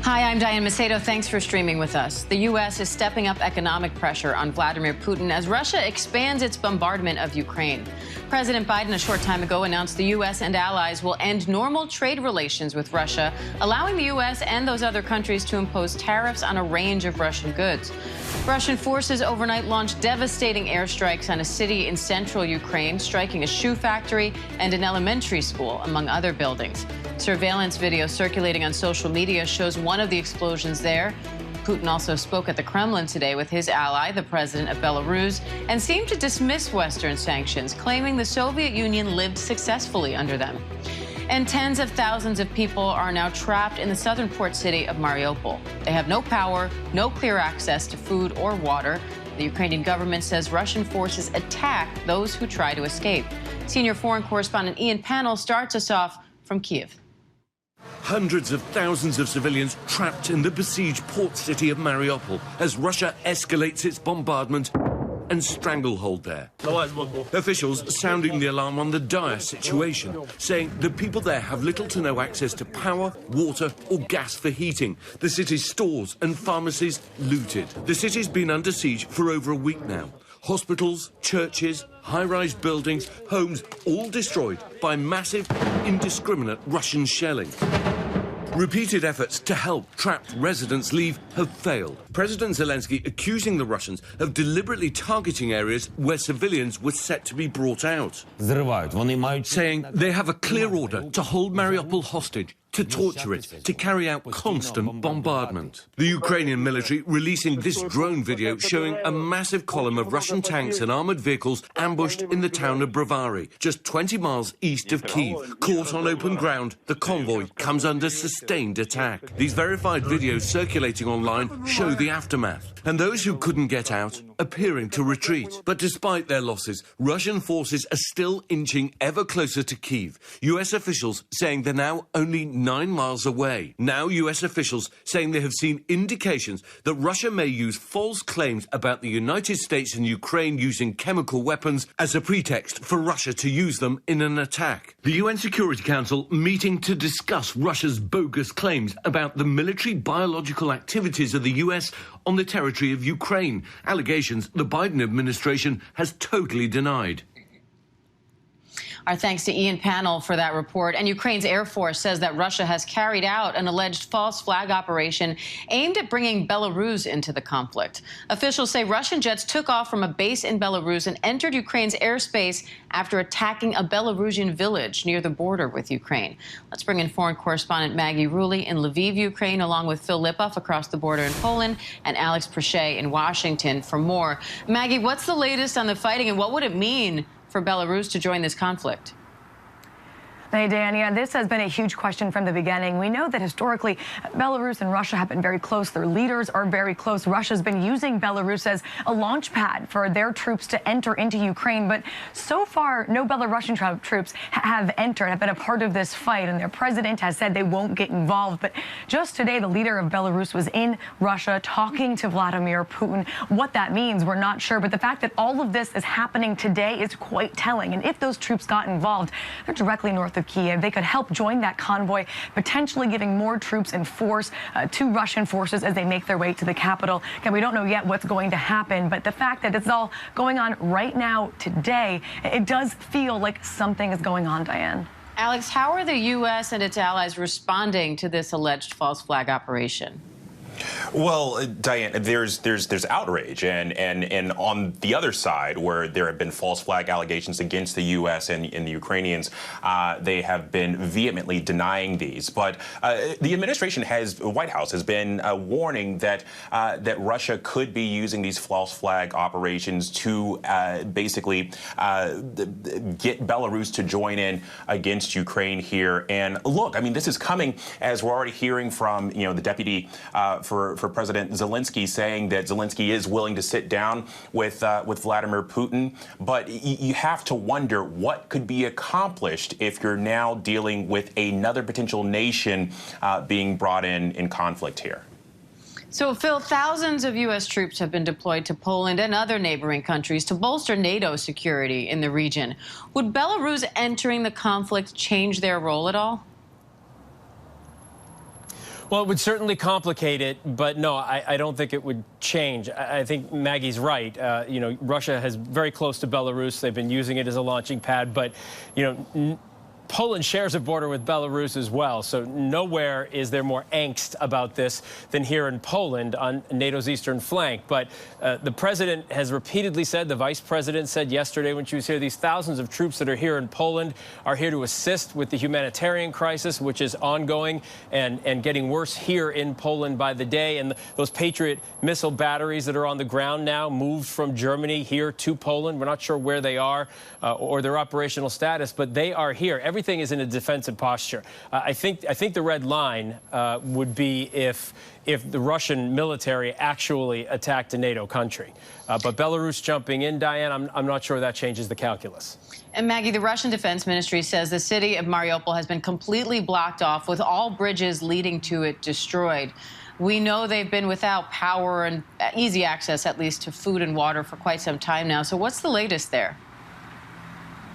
Hi, I'm Diane Macedo. Thanks for streaming with us. The U.S. is stepping up economic pressure on Vladimir Putin as Russia expands its bombardment of Ukraine. President Biden a short time ago announced the U.S. and allies will end normal trade relations with Russia, allowing the U.S. and those other countries to impose tariffs on a range of Russian goods. Russian forces overnight launched devastating airstrikes on a city in central Ukraine, striking a shoe factory and an elementary school, among other buildings. Surveillance video circulating on social media shows one of the explosions there. Putin also spoke at the Kremlin today with his ally, the president of Belarus, and seemed to dismiss Western sanctions, claiming the Soviet Union lived successfully under them. And tens of thousands of people are now trapped in the southern port city of Mariupol. They have no power, no clear access to food or water. The Ukrainian government says Russian forces attack those who try to escape. Senior foreign correspondent Ian Pannell starts us off from Kiev. Hundreds of thousands of civilians trapped in the besieged port city of Mariupol as Russia escalates its bombardment and stranglehold there. Officials sounding the alarm on the dire situation, saying the people there have little to no access to power, water or gas for heating. The city's stores and pharmacies looted. The city's been under siege for over a week now. Hospitals, churches, high-rise buildings, homes, all destroyed by massive, indiscriminate Russian shelling. Repeated efforts to help trapped residents leave have failed. President Zelensky accusing the Russians of deliberately targeting areas where civilians were set to be brought out, saying they have a clear order to hold Mariupol hostage, to torture it, to carry out constant bombardment. The Ukrainian military releasing this drone video showing a massive column of Russian tanks and armoured vehicles ambushed in the town of Brovary, just 20 miles east of Kyiv. Caught on open ground, the convoy comes under sustained attack. These verified videos circulating online show the aftermath, and those who couldn't get out appearing to retreat. But despite their losses, Russian forces are still inching ever closer to Kyiv. US officials saying they're now only 9 miles away. Now US officials saying they have seen indications that Russia may use false claims about the United States and Ukraine using chemical weapons as a pretext for Russia to use them in an attack. The UN Security Council meeting to discuss Russia's bogus claims about the military biological activities of the US on the territory of Ukraine, allegations the Biden administration has totally denied. Our thanks to Ian Pannell for that report. And Ukraine's Air Force says that Russia has carried out an alleged false flag operation aimed at bringing Belarus into the conflict. Officials say Russian jets took off from a base in Belarus and entered Ukraine's airspace after attacking a Belarusian village near the border with Ukraine. Let's bring in foreign correspondent Maggie Rulli in Lviv, Ukraine, along with Phil Lipoff across the border in Poland and Alex Prochet in Washington for more. Maggie, what's the latest on the fighting and what would it mean for Belarus to join this conflict? Hey, Dan, yeah, this has been a huge question from the beginning. We know that historically, Belarus and Russia have been very close. Their leaders are very close. Russia's been using Belarus as a launch pad for their troops to enter into Ukraine. But so far, no Belarusian troops have entered, have been a part of this fight. And their president has said they won't get involved. But just today, the leader of Belarus was in Russia talking to Vladimir Putin. What that means, we're not sure. But the fact that all of this is happening today is quite telling. And if those troops got involved, they're directly north of Kiev. They could help join that convoy, potentially giving more troops and force to Russian forces as they make their way to the capital. Again, we don't know yet what's going to happen, but the fact that it's all going on right now, today, it does feel like something is going on, Diane. Alex, how are the U.S. and its allies responding to this alleged false flag operation? Well, Diane, there's outrage, and on the other side, where there have been false flag allegations against the U.S. and the Ukrainians, they have been vehemently denying these. But the administration the White House has been warning that that Russia could be using these false flag operations to basically get Belarus to join in against Ukraine here. And look, I mean, this is coming as we're already hearing from the deputy for President Zelensky, saying that Zelensky is willing to sit down with Vladimir Putin. But you have to wonder what could be accomplished if you're now dealing with another potential nation being brought in conflict here. So, Phil, thousands of U.S. troops have been deployed to Poland and other neighboring countries to bolster NATO security in the region. Would Belarus entering the conflict change their role at all? Well, it would certainly complicate it, but no, I don't think it would change. I think Maggie's right. You know, Russia is very close to Belarus. They've been using it as a launching pad, but, you know, Poland shares a border with Belarus as well, so nowhere is there more angst about this than here in Poland on NATO's eastern flank. But the president has repeatedly said, the vice president said yesterday when she was here, these thousands of troops that are here in Poland are here to assist with the humanitarian crisis, which is ongoing and getting worse here in Poland by the day. And those Patriot missile batteries that are on the ground now moved from Germany here to Poland. We're not sure where they are or their operational status, but they are here. Everything is in a defensive posture. I think the red line would be if the Russian military actually attacked a NATO country. But Belarus jumping in, Diane, I'm not sure that changes the calculus. And Maggie, the Russian Defense Ministry says the city of Mariupol has been completely blocked off with all bridges leading to it destroyed. We know they've been without power and easy access, at least, to food and water for quite some time now. So what's the latest there?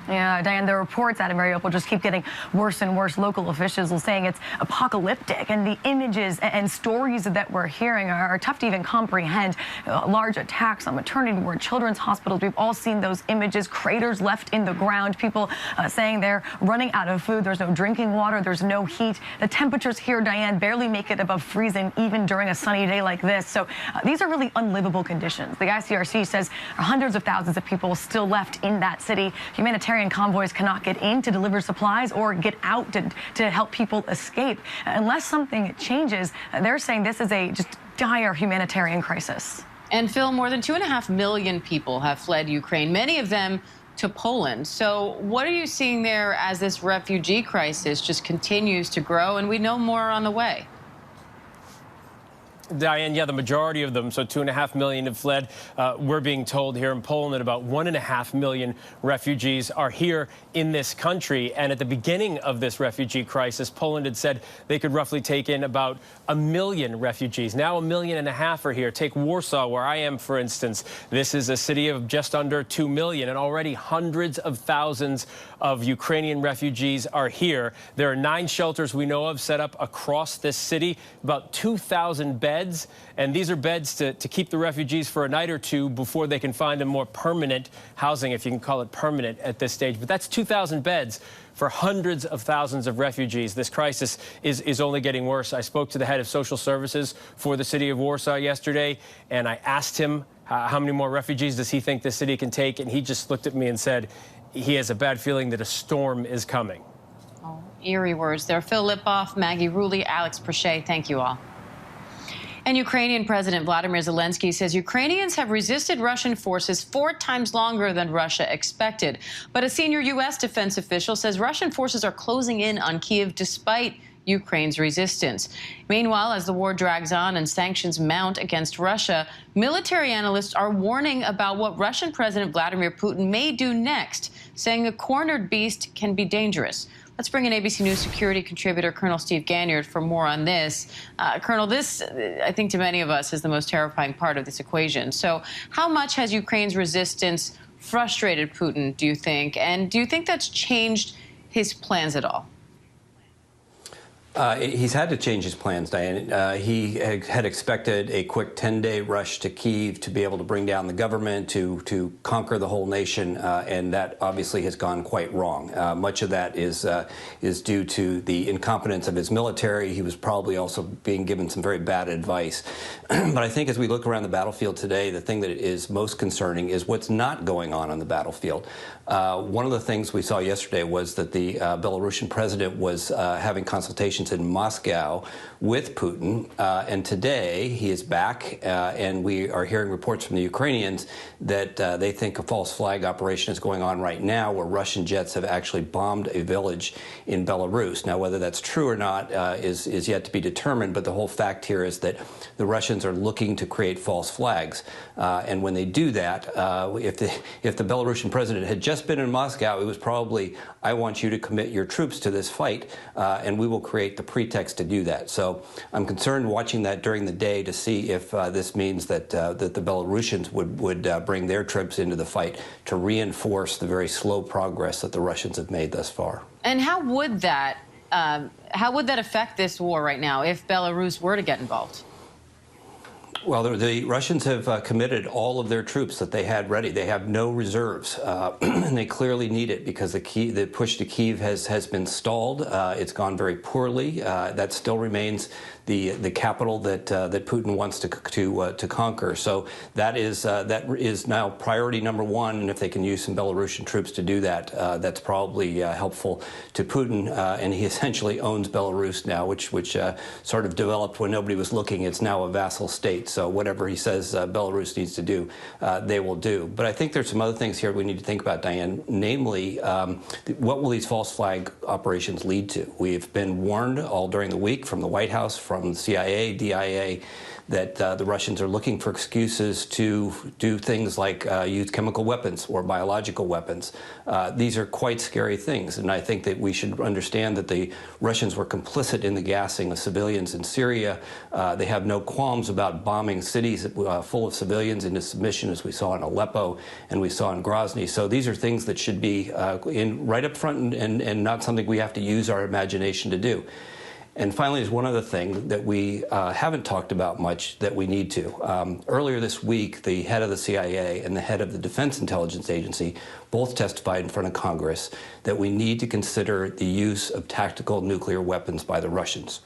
Yeah, Diane, the reports out of Mariupol just keep getting worse and worse. Local officials are saying it's apocalyptic, and the images and stories that we're hearing are tough to even comprehend. Large attacks on maternity ward, children's hospitals. We've all seen those images, craters left in the ground, people saying they're running out of food. There's no drinking water. There's no heat. The temperatures here, Diane, barely make it above freezing, even during a sunny day like this. So these are really unlivable conditions. The ICRC says hundreds of thousands of people still left in that city. Humanitarian convoys cannot get in to deliver supplies or get out to help people escape. Unless something changes, they're saying this is a just dire humanitarian crisis. And Phil, more than 2.5 million people have fled Ukraine, many of them to Poland. So what are you seeing there as this refugee crisis just continues to grow, and we know more on the way? Diane, yeah, the majority of them, so 2.5 million have fled. We're being told here in Poland that about 1.5 million refugees are here in this country. And at the beginning of this refugee crisis, Poland had said they could roughly take in about 1 million refugees. Now 1.5 million are here. Take Warsaw, where I am, for instance. This is a city of just under 2 million, and already hundreds of thousands of Ukrainian refugees are here. There are 9 shelters we know of set up across this city, about 2,000 beds. And these are beds to keep the refugees for a night or two before they can find a more permanent housing, if you can call it permanent at this stage. But that's 2,000 beds for hundreds of thousands of refugees. This crisis is only getting worse. I spoke to the head of social services for the city of Warsaw yesterday, and I asked him how many more refugees does he think this city can take, and he just looked at me and said he has a bad feeling that a storm is coming. Oh, eerie words there. Phil Lipoff, Maggie Rulli, Alex Prochet, thank you all. And Ukrainian President Vladimir Zelensky says Ukrainians have resisted Russian forces 4 times longer than Russia expected. But a senior U.S. defense official says Russian forces are closing in on Kyiv despite Ukraine's resistance. Meanwhile, as the war drags on and sanctions mount against Russia, military analysts are warning about what Russian President Vladimir Putin may do next, saying a cornered beast can be dangerous. Let's bring in ABC News security contributor Colonel Steve Ganyard for more on this. Colonel, this, I think to many of us, is the most terrifying part of this equation. So how much has Ukraine's resistance frustrated Putin, do you think? And do you think that's changed his plans at all? He's had to change his plans, Diane. He had expected a quick 10-day rush to Kyiv to be able to bring down the government, to conquer the whole nation, and that obviously has gone quite wrong. Much of that is due to the incompetence of his military. He was probably also being given some very bad advice. But I think as we look around the battlefield today, the thing that is most concerning is what's not going on the battlefield. One of the things we saw yesterday was that the Belarusian president was having consultations in Moscow with Putin, and today he is back, and we are hearing reports from the Ukrainians that they think a false flag operation is going on right now, where Russian jets have actually bombed a village in Belarus. Now, whether that's true or not is yet to be determined, but the whole fact here is that the Russians are looking to create false flags, and when they do that, if the Belarusian president had just been in Moscow, it was probably, I want you to commit your troops to this fight, and we will create the pretext to do that. So I'm concerned watching that during the day to see if this means that that the Belarusians would bring their troops into the fight to reinforce the very slow progress that the Russians have made thus far. And how would that How would that affect this war right now if Belarus were to get involved? Well, the Russians have committed all of their troops that they had ready. They have no reserves, and they clearly need it because the push to Kyiv has been stalled. It's gone very poorly. That still remains the capital that Putin wants to conquer. So that is now priority number one. And if they can use some Belarusian troops to do that, that's probably helpful to Putin. And he essentially owns Belarus now, which sort of developed when nobody was looking. It's now a vassal state. So whatever he says Belarus needs to do, they will do. But I think there's some other things here we need to think about, Diane. Namely, what will these false flag operations lead to? We've been warned all during the week from the White House, from the CIA, DIA, that the Russians are looking for excuses to do things like use chemical weapons or biological weapons. These are quite scary things, and I think that we should understand that the Russians were complicit in the gassing of civilians in Syria. They have no qualms about bombing cities full of civilians into submission, as we saw in Aleppo and we saw in Grozny. So these are things that should be right up front and not something we have to use our imagination to do. And finally, there's one other thing that we haven't talked about much that we need to. Earlier this week, the head of the CIA and the head of the Defense Intelligence Agency both testified in front of Congress that we need to consider the use of tactical nuclear weapons by the Russians.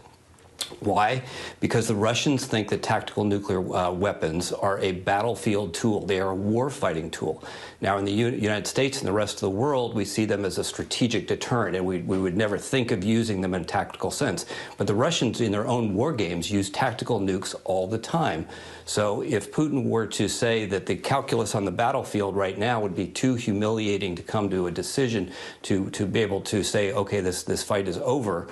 Why? Because the Russians think that tactical nuclear weapons are a battlefield tool. They are a war-fighting tool. Now, in the United States and the rest of the world, we see them as a strategic deterrent, and we would never think of using them in a tactical sense. But the Russians, in their own war games, use tactical nukes all the time. So if Putin were to say that the calculus on the battlefield right now would be too humiliating to come to a decision to be able to say, okay, this fight is over,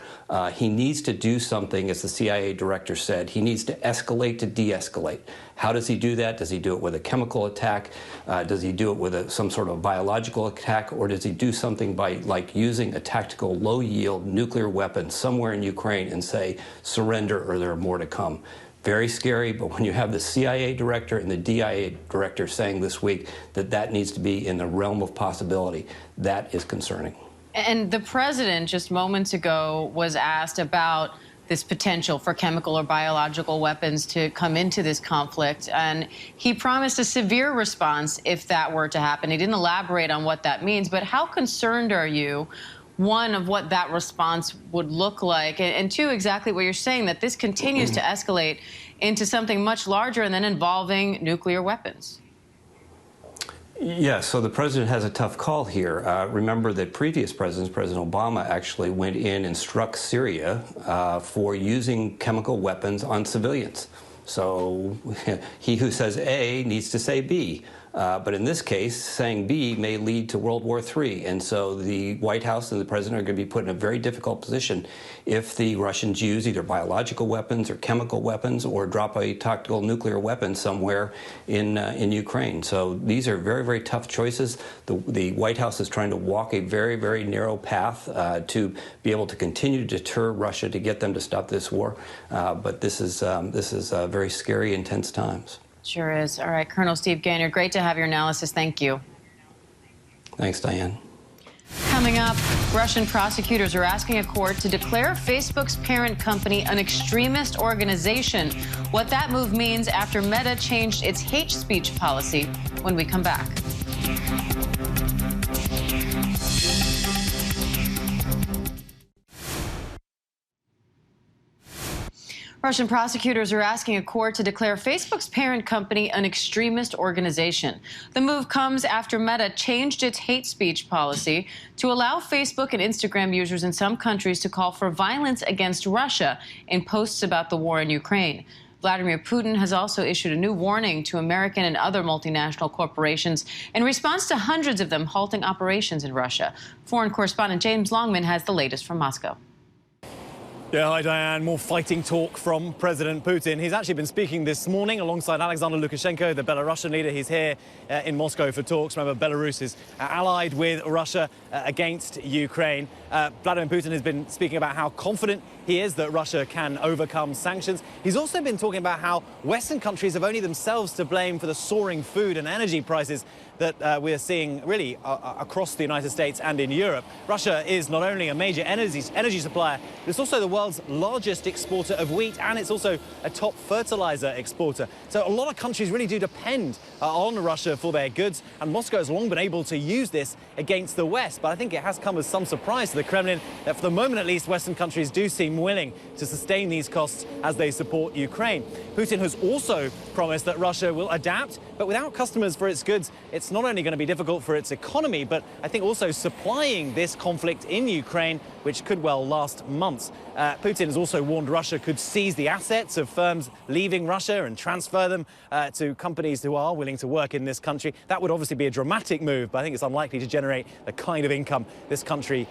he needs to do something, as the CIA director said. He needs to escalate to de-escalate. How does he do that? Does he do it with a chemical attack? Does he do it with some sort of biological attack? Or does he do something by using a tactical low-yield nuclear weapon somewhere in Ukraine and say, surrender or there are more to come? Very scary, but when you have the CIA director and the DIA director saying this week that that needs to be in the realm of possibility, that is concerning. And the president just moments ago was asked about this potential for chemical or biological weapons to come into this conflict, and he promised a severe response if that were to happen. He didn't elaborate on what that means, but how concerned are you, one, of what that response would look like, and two, exactly what you're saying, that this continues to escalate into something much larger and then involving nuclear weapons? Yes, so the president has a tough call here. Remember that previous presidents, President Obama actually went in and struck Syria for using chemical weapons on civilians. So he who says A needs to say B. But in this case, saying B may lead to World War III. And so the White House and the president are going to be put in a very difficult position if the Russians use either biological weapons or chemical weapons or drop a tactical nuclear weapon somewhere in Ukraine. So these are very, very tough choices. The White House is trying to walk a very, very narrow path to be able to continue to deter Russia to get them to stop this war. But this is very scary, intense times. Sure is. All right, Colonel Steve Gaynor, great to have your analysis. Thank you. Thanks, Diane. Coming up, Russian prosecutors are asking a court to declare Facebook's parent company an extremist organization. What that move means after Meta changed its hate speech policy when we come back. Russian prosecutors are asking a court to declare Facebook's parent company an extremist organization. The move comes after Meta changed its hate speech policy to allow Facebook and Instagram users in some countries to call for violence against Russia in posts about the war in Ukraine. Vladimir Putin has also issued a new warning to American and other multinational corporations in response to hundreds of them halting operations in Russia. Foreign correspondent James Longman has the latest from Moscow. Yeah, hi Diane. More fighting talk from President Putin. He's actually been speaking this morning alongside Alexander Lukashenko, the Belarusian leader. He's here in Moscow for talks. Remember, Belarus is allied with Russia against Ukraine. Vladimir Putin has been speaking about how confident he is that Russia can overcome sanctions. He's also been talking about how Western countries have only themselves to blame for the soaring food and energy prices that we're seeing really across the United States and in Europe. Russia is not only a major energy supplier, but it's also the world's largest exporter of wheat, and it's also a top fertilizer exporter. So a lot of countries really do depend on Russia for their goods, and Moscow has long been able to use this against the West. But I think it has come as some surprise to the Kremlin that for the moment at least Western countries do seem willing to sustain these costs as they support Ukraine. Putin has also promised that Russia will adapt, but without customers for its goods, it's not only going to be difficult for its economy, but I think also supplying this conflict in Ukraine, which could well last months. Putin has also warned Russia could seize the assets of firms leaving Russia and transfer them to companies who are willing to work in this country. That would obviously be a dramatic move, but I think it's unlikely to generate the kind of income this country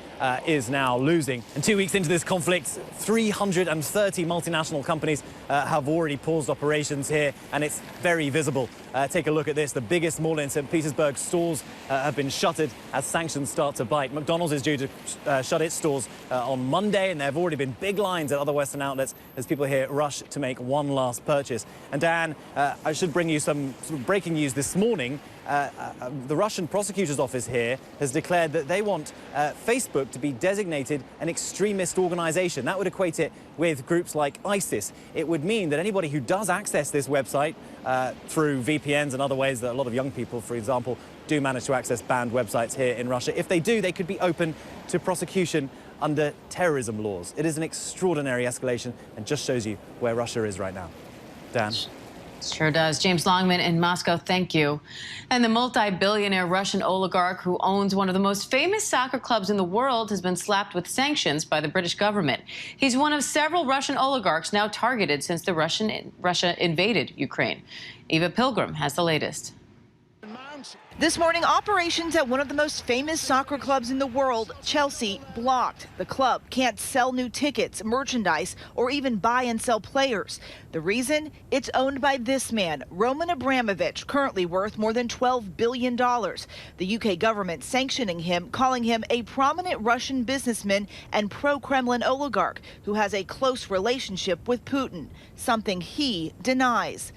is now losing. And 2 weeks into this conflict, 330 multinational companies have already paused operations here, and it's very visible. Take a look at this. The biggest mall in St. Petersburg stores have been shuttered as sanctions start to bite. McDonald's is due to shut its stores on Monday, and there have already been big lines at other Western outlets as people here rush to make one last purchase. And Dan, I should bring you some sort of breaking news this morning. The Russian prosecutor's office here has declared that they want Facebook to be designated an extremist organization. That would equate it with groups like ISIS. It would mean that anybody who does access this website through VPNs and other ways that a lot of young people, for example, do manage to access banned websites here in Russia, if they do, they could be open to prosecution under terrorism laws. It is an extraordinary escalation and just shows you where Russia is right now. Dan? Sure does. James Longman in Moscow, thank you. And the multi-billionaire Russian oligarch who owns one of the most famous soccer clubs in the world has been slapped with sanctions by the British government. He's one of several Russian oligarchs now targeted since Russia invaded Ukraine. Eva Pilgrim has the latest. This morning, operations at one of the most famous soccer clubs in the world, Chelsea, blocked. The club can't sell new tickets, merchandise, or even buy and sell players. The reason? It's owned by this man, Roman Abramovich, currently worth more than $12 billion. The UK government sanctioning him, calling him a prominent Russian businessman and pro-Kremlin oligarch who has a close relationship with Putin, something he denies.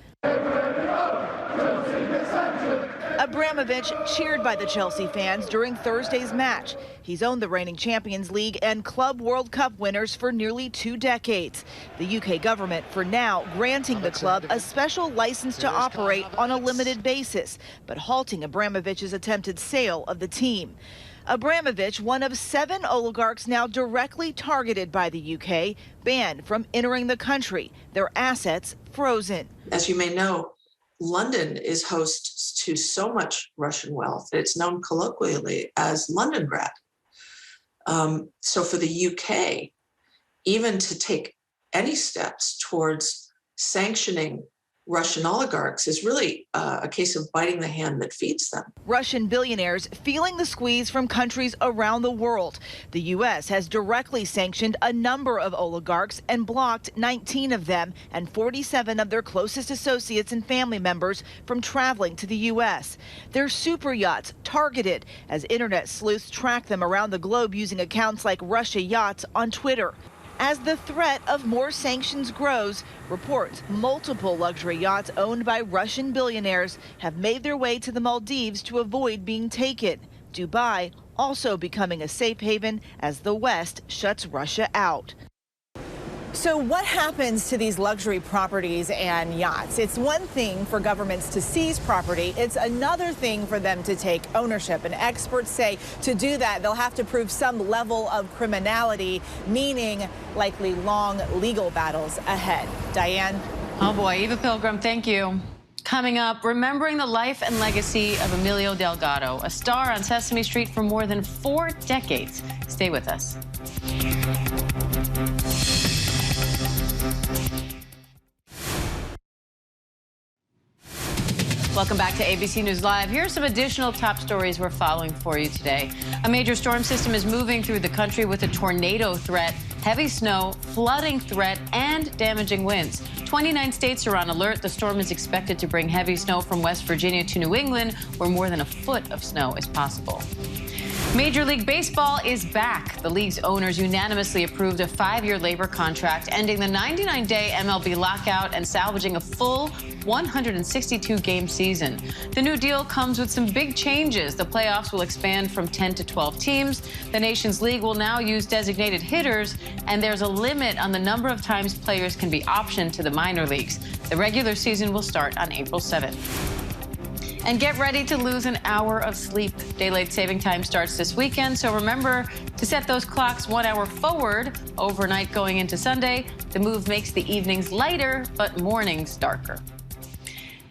Abramovich cheered by the Chelsea fans during Thursday's match. He's owned the reigning Champions League and Club World Cup winners for nearly 2 decades. The UK government, for now, granting the club a special license to operate on a limited basis, but halting Abramovich's attempted sale of the team. Abramovich, one of 7 oligarchs now directly targeted by the UK, banned from entering the country, their assets frozen. As you may know, London is host to so much Russian wealth. It's known colloquially as Londongrad. So for the UK, even to take any steps towards sanctioning Russian oligarchs is really a case of biting the hand that feeds them. Russian billionaires feeling the squeeze from countries around the world. The U.S. has directly sanctioned a number of oligarchs and blocked 19 of them and 47 of their closest associates and family members from traveling to the U.S. Their super yachts targeted as internet sleuths track them around the globe using accounts like Russia Yachts on Twitter. As the threat of more sanctions grows, reports multiple luxury yachts owned by Russian billionaires have made their way to the Maldives to avoid being taken. Dubai also becoming a safe haven as the West shuts Russia out. So what happens to these luxury properties and yachts? It's one thing for governments to seize property. It's another thing for them to take ownership. And experts say to do that, they'll have to prove some level of criminality, meaning likely long legal battles ahead. Diane? Oh, boy. Eva Pilgrim, thank you. Coming up, remembering the life and legacy of Emilio Delgado, a star on Sesame Street for more than 4 decades. Stay with us. Welcome back to ABC News Live. Here are some additional top stories we're following for you today. A major storm system is moving through the country with a tornado threat, heavy snow, flooding threat, and damaging winds. 29 states are on alert. The storm is expected to bring heavy snow from West Virginia to New England, where more than a foot of snow is possible. Major League Baseball is back. The league's owners unanimously approved a 5-year labor contract, ending the 99-day MLB lockout and salvaging a full 162-game season. The new deal comes with some big changes. The playoffs will expand from 10 to 12 teams. The nation's league will now use designated hitters, and there's a limit on the number of times players can be optioned to the minor leagues. The regular season will start on April 7th. And get ready to lose an hour of sleep. Daylight saving time starts this weekend, so remember to set those clocks 1 hour forward overnight going into Sunday. The move makes the evenings lighter, but mornings darker.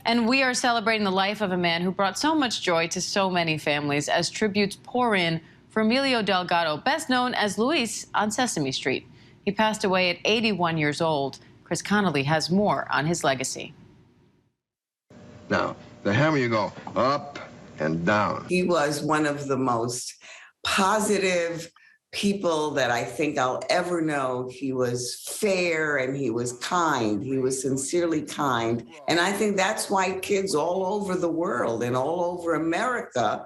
And we are celebrating the life of a man who brought so much joy to so many families as tributes pour in for Emilio Delgado, best known as Luis on Sesame Street. He passed away at 81 years old. Chris Connolly has more on his legacy. Now, the hammer, you go up and down. He was one of the most positive people that I think I'll ever know. He was fair and he was kind. He was sincerely kind. And I think that's why kids all over the world and all over America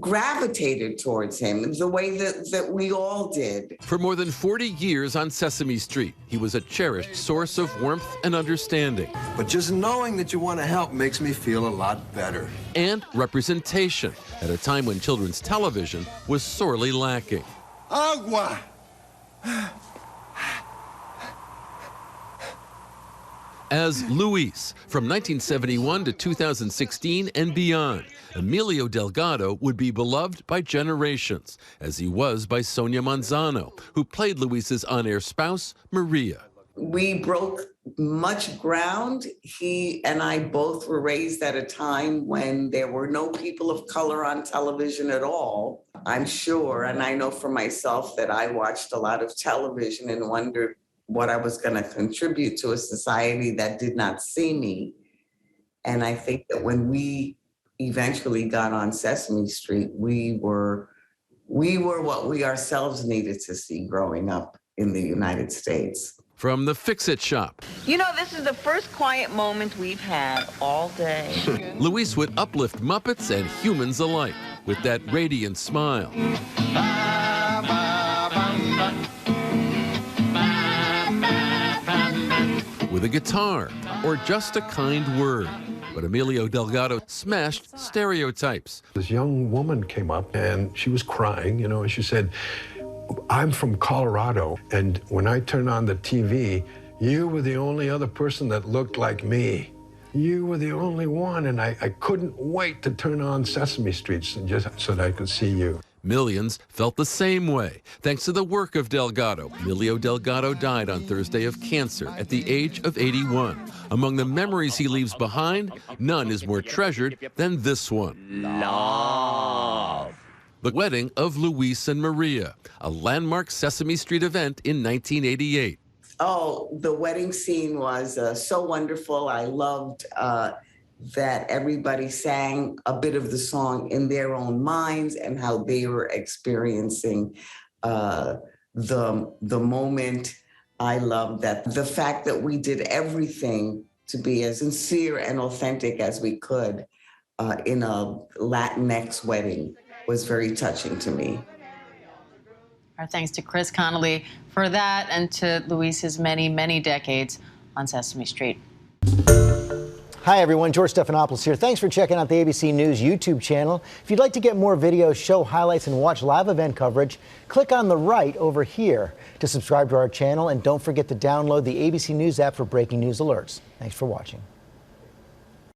gravitated towards him the way that we all did. For more than 40 years on Sesame Street, he was a cherished source of warmth and understanding. But just knowing that you want to help makes me feel a lot better. And representation at a time when children's television was sorely lacking. Agua! As Luis, from 1971 to 2016 and beyond, Emilio Delgado would be beloved by generations, as he was by Sonia Manzano, who played Luis's on-air spouse, Maria. We broke much ground. He and I both were raised at a time when there were no people of color on television at all. I'm sure, and I know for myself that I watched a lot of television and wondered what I was going to contribute to a society that did not see me. And I think that when we eventually got on Sesame Street, we were what we ourselves needed to see growing up in the United States. From the Fix-It Shop. You know, this is the first quiet moment we've had all day. Luis would uplift Muppets and humans alike with that radiant smile. With a guitar or just a kind word. But Emilio Delgado smashed stereotypes. This young woman came up and she was crying, you know, and she said, I'm from Colorado, and when I turned on the TV, you were the only other person that looked like me. You were the only one, and I couldn't wait to turn on Sesame Street just so that I could see you. Millions felt the same way, thanks to the work of Delgado. Emilio Delgado died on Thursday of cancer at the age of 81. Among the memories he leaves behind, none is more treasured than this one. Love. The wedding of Luis and Maria, a landmark Sesame Street event in 1988. Oh, the wedding scene was so wonderful. I loved that everybody sang a bit of the song in their own minds and how they were experiencing the moment. I loved that. The fact that we did everything to be as sincere and authentic as we could in a Latinx wedding was very touching to me. Our thanks to Chris Connolly for that and to Luis's many, many decades on Sesame Street. Hi, everyone. George Stephanopoulos here. Thanks for checking out the ABC News YouTube channel. If you'd like to get more videos, show highlights, and watch live event coverage, click on the right over here to subscribe to our channel. And don't forget to download the ABC News app for breaking news alerts. Thanks for watching.